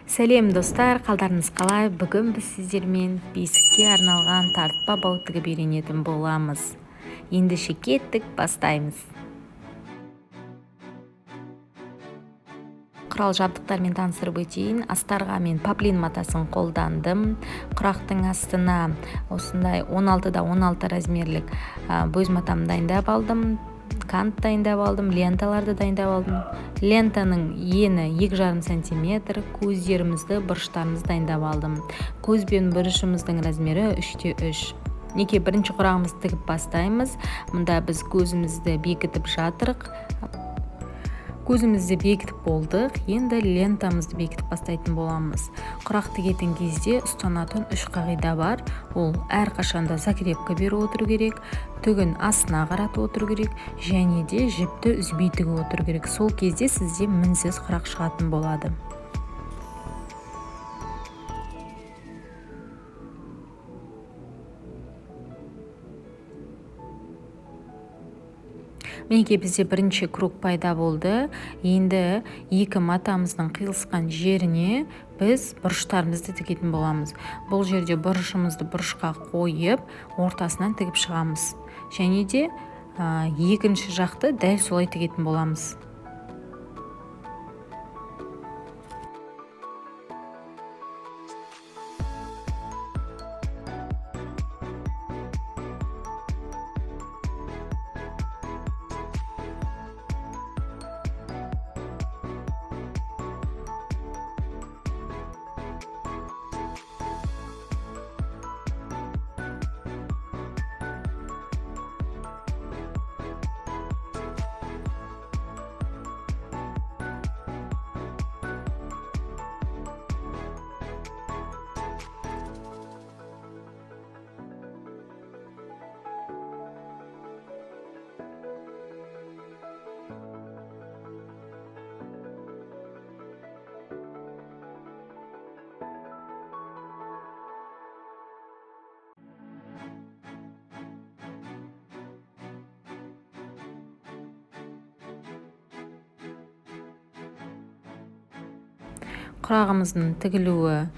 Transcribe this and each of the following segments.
Сәлем достар, қалдарыңыз қалай? Бүгін біз сіздермен бесікке арналған тартпа бау тігіп үйренетін боламыз. Ендеше кеттік, бастаймыз. Құрал жабдықтармен таныстырып өтейін. Астарға мен поплин матасын қолдандым. Құрақтың астына осындай 16-16 размерлік бөз матамды дайындап алдым. Кант дайындап алдым, ленталарды дайындап алдым. Лентаның ені 2,5 см, көздерімізді, бұрыштарымызды дайындап алдым. Көз бен бұрышымыздың размері 3:3. Неке бірінші құрағымызды тігіп бастаймыз. Мұнда біз көзімізді бекітіп жатырық. Көзімізді бекітіп болдық, енді лентамызды бекітіп бастайтын боламыз. Құрақ тігетін кезде ұстанатын 3 қағида бар. Ол әрқашанда закрепка беріп отыру керек, түгін астына қаратып отыру керек, және де жіпті үзбей тігіп отыру керек. Сол кезде сізде мінсіз құрақ шығатын болады. Мінекей бізде бірінші круг пайда болды. Енді екі матамыздың қиылысқан жеріне біз бұрыштарымызды тігетін боламыз. Бұл жерде бұрышымызды бұрышқа қойып, ортасынан тігіп шығамыз. Және де екінші жақты дәл солай тігетін боламыз. Құрағымыздың тігілуі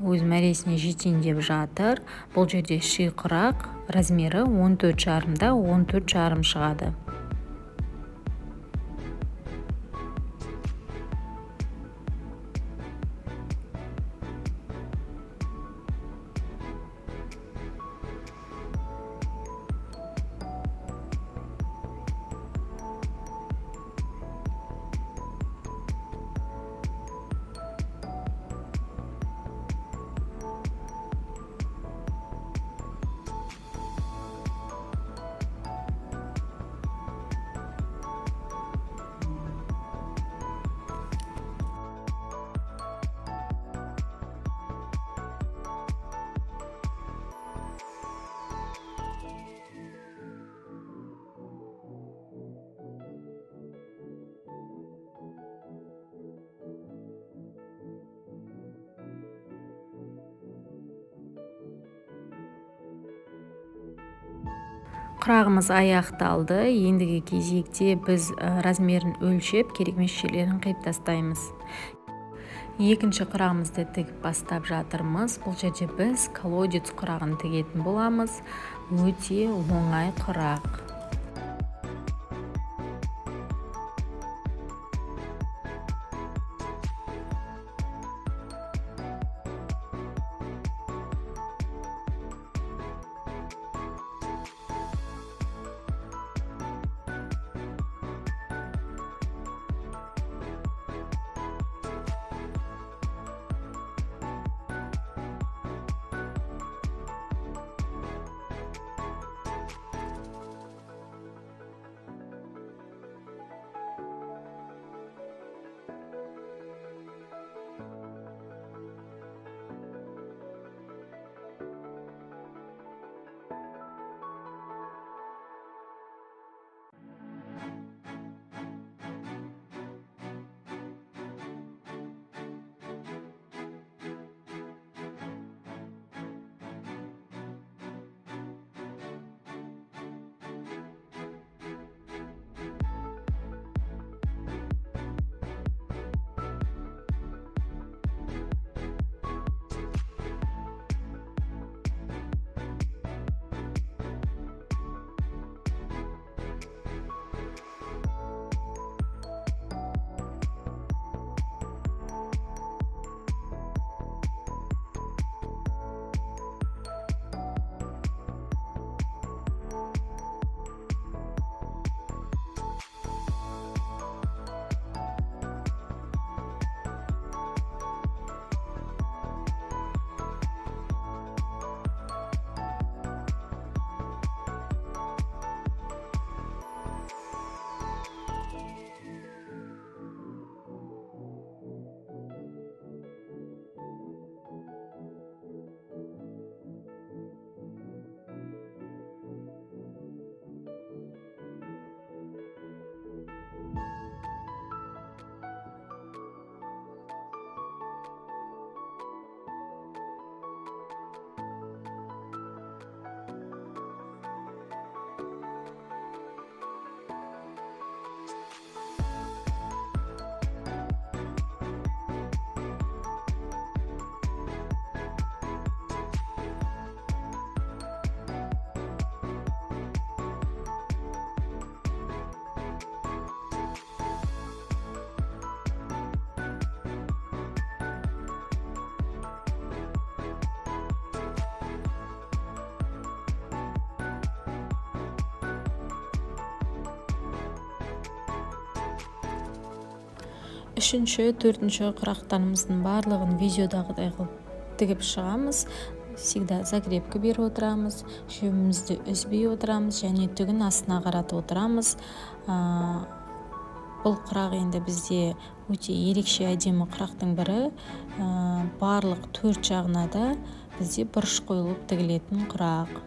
өз мәресіне жетейін деп жатыр. Бұл жерде ши құрақ размері 14,5-да 14,5 шығады. Құрағымыз аяқталды. Ендігі кезекте біз размерін өлшеп, керек емес жерлерін қиып тастаймыз. Екінші құрағымызды тігіп бастап жатырмыз. Бұл жерде біз колодец құрағын тігетін боламыз. Өте оңай құрақ. 3-чү 4-чү курактарыбыздын баардыгын видеодагыдай кылып тигип чыгабыз. Всегда закрепка берип отурабыз, шөбүбүздү үзбөй отурабыз және түгүн астына каратып отурабыз. Бул курак энди бизде өтө эрекше адемі курактын бири. Баардык 4 жагына да бизде буруш коюлуп тигилетін курак.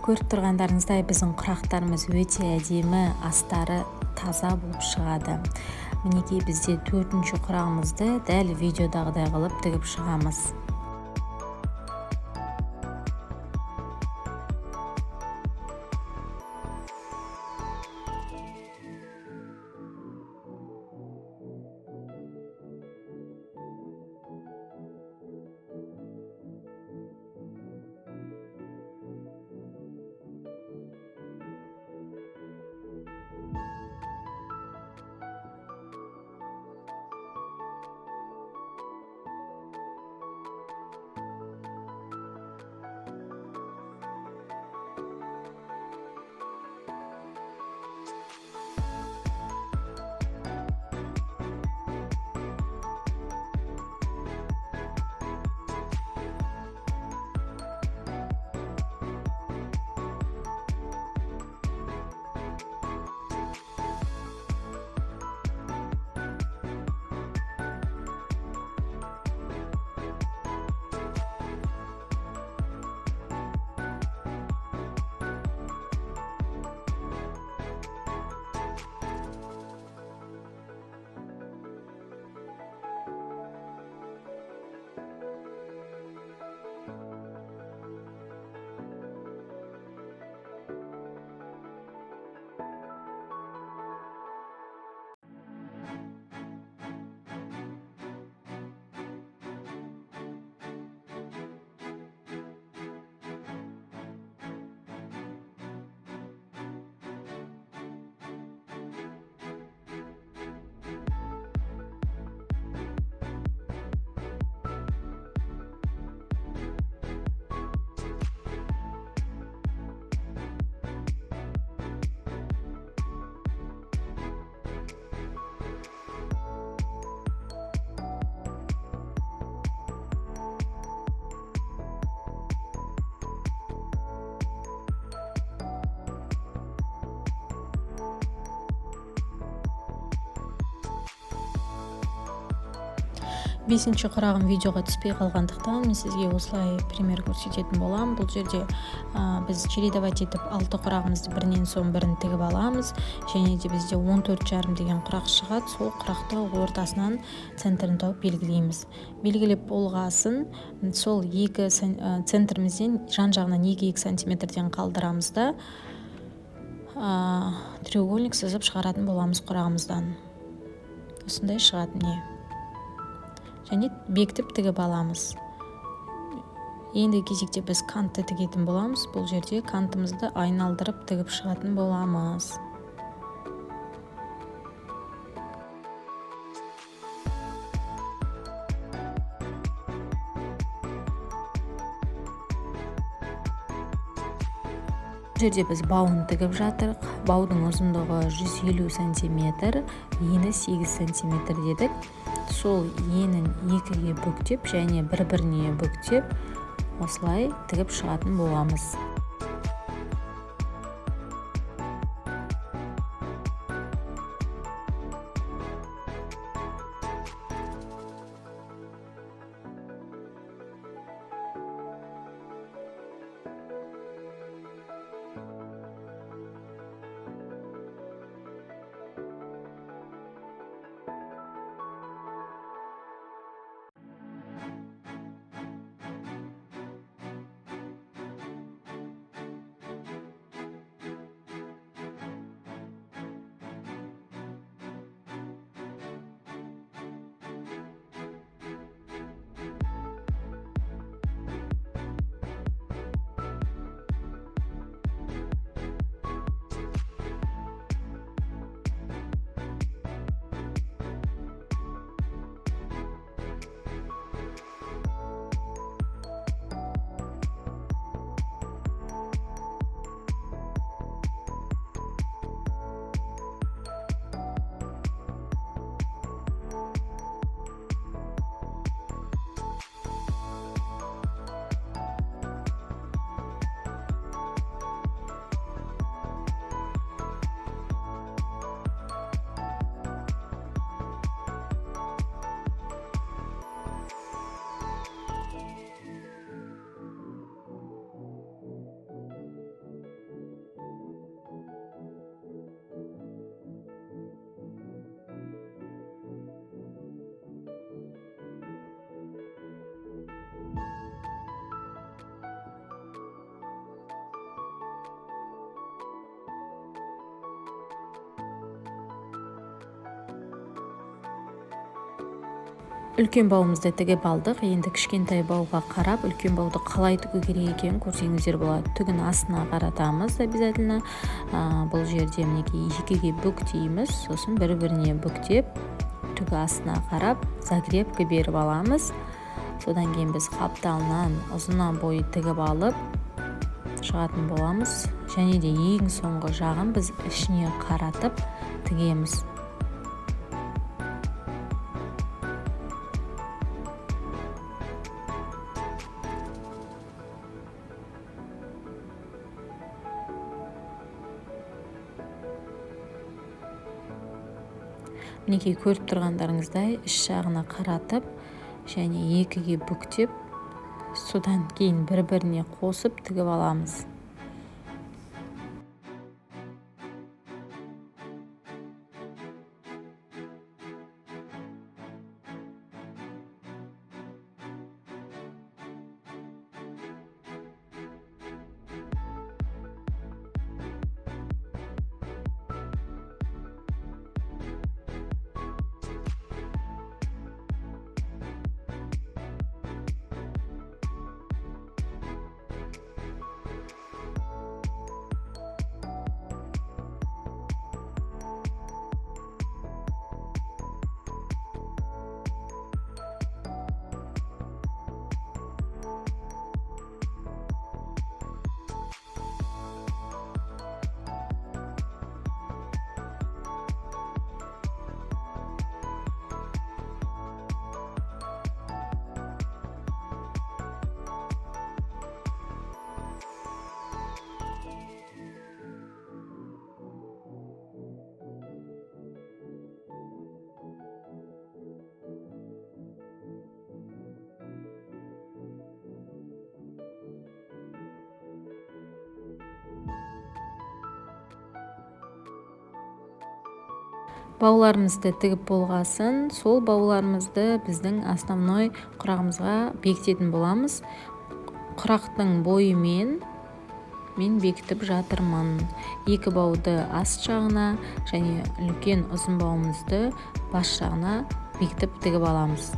Көрүп тургандарыңыздай биздин курактарыбыз өтө адемі, астары таза болуп чыгады. Минекей бизде 4-чү курагыбызды дәл видеодагыдай кылып тигип чыгабыз. Бесінші құрағым видеоға түспей қалғандықтан мен сізге осылай пример көрсететін боламын. Бұл жерде біз чередовать етіп 6 құрағымызды бірінен соң бірін тігіп аламыз, және де бізде 14,5 деген құрақ шығады. Сол құрақты ортасынан центрін тауып белгілейміз. Белгілеп болғасын сол екі центрімізден жан жағынан 2 сантиметрден қалдырамыз да треугольник сызып шығаратын боламыз құрағымыздан. Осындай шығады міне. Және бекітіп тігіп аламыз. Енді кезекте біз кантты тігетін боламыз. Бұл жерде кантымызды айналдырып тігіп шығатын боламыз. Бұл жерде біз бауын тігіп жатырық. Баудың ұзындығы 150 сантиметр, ені 8 сантиметр дедік. Сол енін екіге бүктеп және бір-біріне бүктеп осылай тігіп шығатын боламыз. Үлкен бауымызды тігіп алдық. Енді кішкентай бауға қарап, үлкен бауды қалай тігу керек екенін көрсеңіздер болады. Түгін астына қаратамыз обязательно. Бұл жерде мінекей екіге бүктейміз, сосын бір-біріне бүктеп, түгі астына қарап, загребка беріп аламыз. Содан кейін біз қапталынан ұзына бойы тігіп алып шығатын боламыз. Және де ең соңғы жағын біз ішіне қаратып тігеміз. Мінекей көріп тұрғандарыңыздай іш жағына қаратып және екіге бүктеп, содан кейін бір-біріне қосып тігіп аламыз. Бауларымызды тігіп болғасын, сол бауларымызды біздің основной құрағымызға бекітетін боламыз. Құрақтың бойымен мен бекітіп жатырмын. Екі бауды аст жағына және үлкен ұзын бауымызды бас жағына бекітіп тігіп аламыз.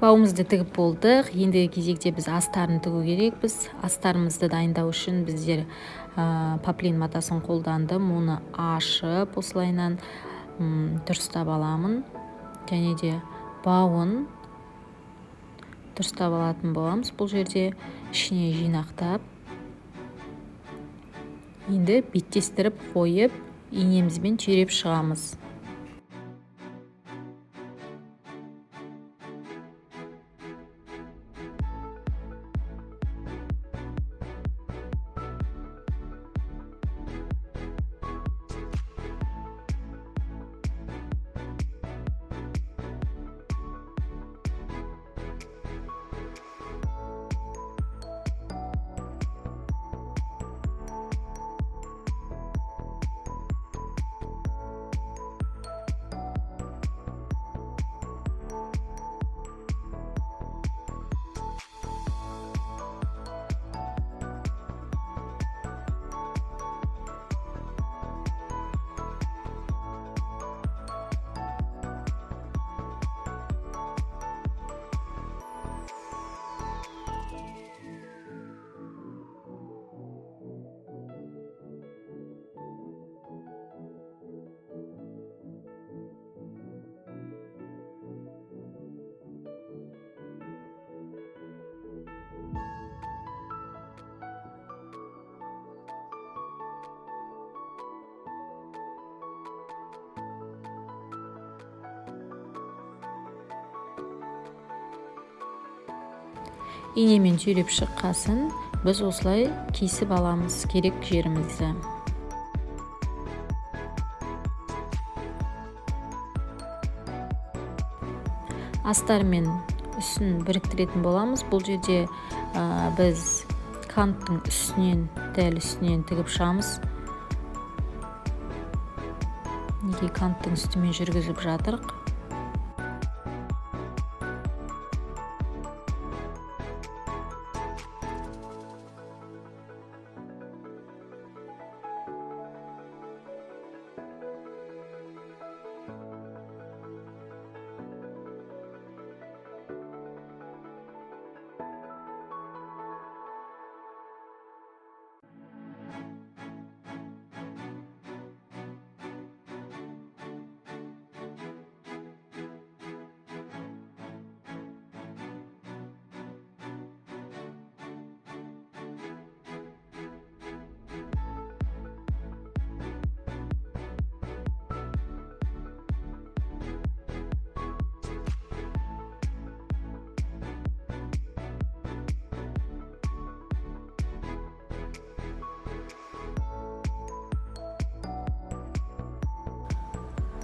Бауымызды тігіп болдық. Ендігі кезекте біз астарын тігу керекпіз. Астарымызды дайындау үшін біздер поплин матасын қолдандым. Оны ашып, осылайынан дұрыстап аламын. Және де бауын дұрыстап алатын боламыз. Бұл жерде ішіне жинақтап, енді беттестіріп қойып, инемізбен түйреп шығамыз. Инемен түйреп шыққасын біз осылай кесіп аламыз керек жерімізді. Астар мен үстін біріктіретін боламыз. Бұл жерде біз канттың үстінен, дәл үстінен тігіп шығамыз. Неге канттың үстімен жүргізіп жатырық?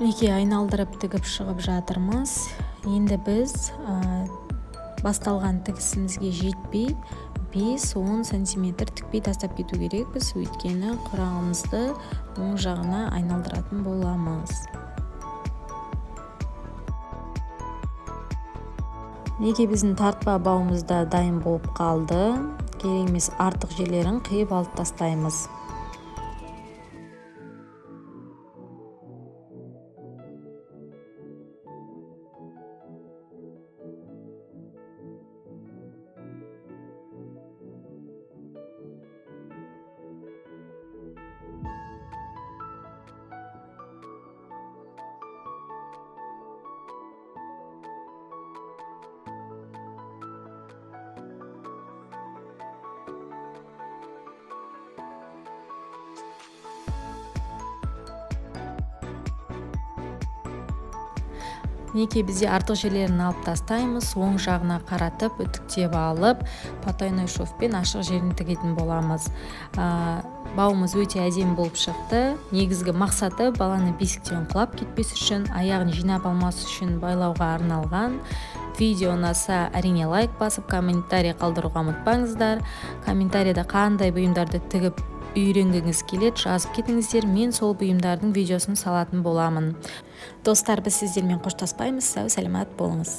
Неге айналдырып тігіп шығып жатырмыз. Енді біз басталған тігісімізге жетпей 5-10 сантиметр тікпей тастап кету керекпіз. Өйткені құрағымызды оң жағына айналдыратын боламыз. Неге біздің тартпа бауымызда дайын болып қалды. Керек емес артық жерлерін қиып алып тастаймыз. Мінекей бізде артық жерлерін алып тастаймыз, оң жағына қаратып үтіктеп алып потайной шовпен ашық жерін тігетін боламыз. Бауымыз өте әдемі болып шықты. Негізгі мақсаты баланы бесіктен құлап кетпес үшін, аяғын жинап алмас үшін байлауға арналған. Видео ұнаса, әрине лайк басып, комментарий қалдыруға ұмытпаңыздар. Комментарийда қандай бұйымдарды тігіп үйренгіңіз келеді, жазып кетіңіздер, мен сол бұйымдардың видеосын салатын боламын. Достар, біз сіздермен қоштаспаймыз, сау саламат болыңыз.